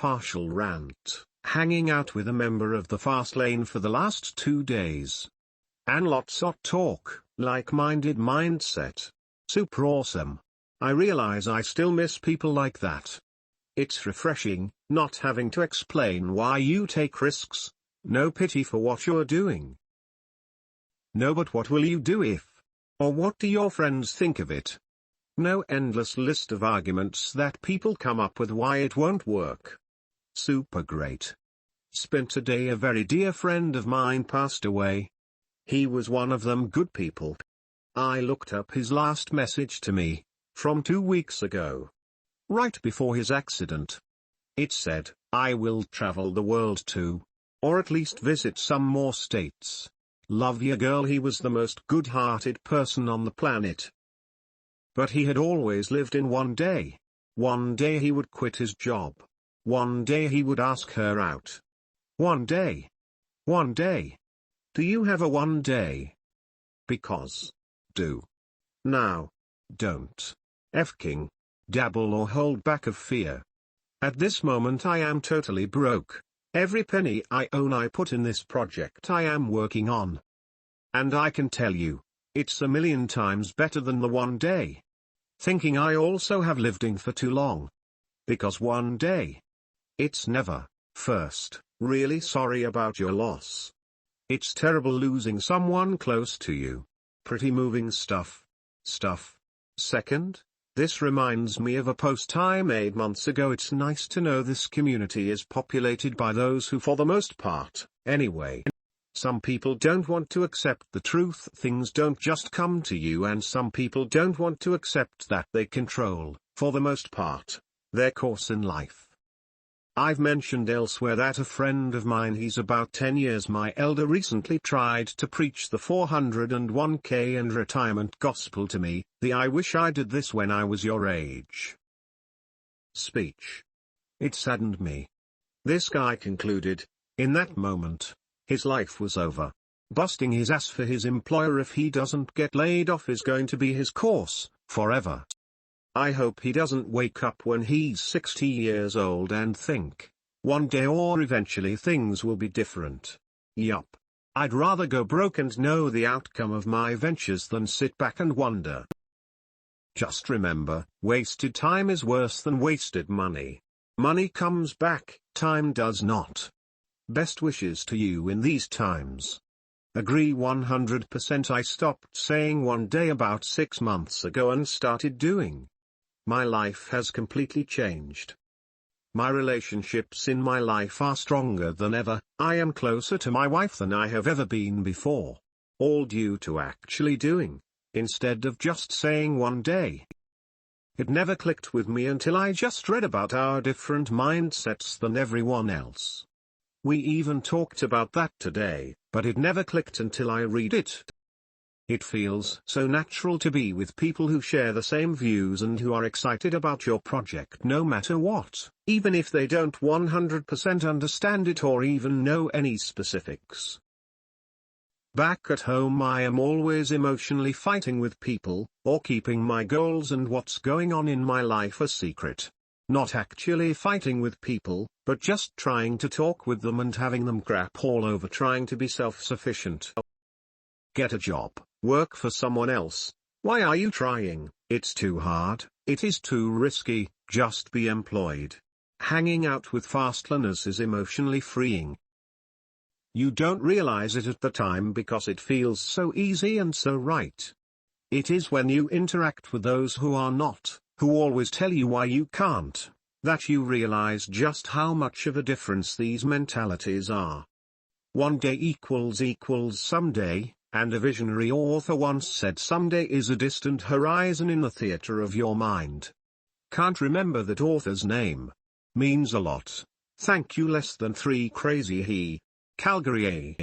partial rant, hanging out with a member of the fastlane for the last 2 days. And lots of talk, like-minded mindset. Super awesome. I realize I still miss people like that. It's refreshing, not having to explain why you take risks. No pity for what you're doing. No, but what will you do if? Or what do your friends think of it? No endless list of arguments that people come up with why it won't work. Super great. Spent a day. A very dear friend of mine passed away. He was one of them good people. I looked up his last message to me, from 2 weeks ago. Right before his accident. It said, "I will travel the world too. Or at least visit some more states. Love ya girl." He was the most good-hearted person on the planet. But he had always lived in one day. One day he would quit his job. One day he would ask her out. One day. One day. Do you have a one day? Because. Do. Now. Don't. F-king. Dabble or hold back of fear. At this moment I am totally broke. Every penny I own I put in this project I am working on. And I can tell you, it's a million times better than the one day. Thinking I also have lived in for too long. Because one day. It's never. First, really sorry about your loss. It's terrible losing someone close to you. Pretty moving stuff. Second, this reminds me of a post I made months ago. It's nice to know this community is populated by those who, for the most part, anyway. Some people don't want to accept the truth. Things don't just come to you, and some people don't want to accept that they control, for the most part, their course in life. I've mentioned elsewhere that a friend of mine, he's about 10 years my elder, recently tried to preach the 401k and retirement gospel to me, the "I wish I did this when I was your age" speech. It saddened me. This guy concluded, in that moment, his life was over. Busting his ass for his employer if he doesn't get laid off is going to be his course, forever. I hope he doesn't wake up when he's 60 years old and think, one day or eventually things will be different. Yup. I'd rather go broke and know the outcome of my ventures than sit back and wonder. Just remember, wasted time is worse than wasted money. Money comes back, time does not. Best wishes to you in these times. Agree 100%. I stopped saying one day about 6 months ago and started doing. My life has completely changed. My relationships in my life are stronger than ever. I am closer to my wife than I have ever been before. All due to actually doing, instead of just saying one day. It never clicked with me until I just read about our different mindsets than everyone else. We even talked about that today, but it never clicked until I read it. It feels so natural to be with people who share the same views and who are excited about your project no matter what, even if they don't 100% understand it or even know any specifics. Back at home I am always emotionally fighting with people, or keeping my goals and what's going on in my life a secret. Not actually fighting with people, but just trying to talk with them and having them crap all over trying to be self-sufficient. Get a job, work for someone else. Why are you trying? It's too hard, it is too risky, just be employed. Hanging out with fastlaners is emotionally freeing. You don't realize it at the time because it feels so easy and so right. It is when you interact with those who are not, who always tell you why you can't, that you realize just how much of a difference these mentalities are. One day equals someday, and a visionary author once said someday is a distant horizon in the theater of your mind. Can't remember that author's name. Means a lot. Thank you. Less than 3 crazy he. Calgary.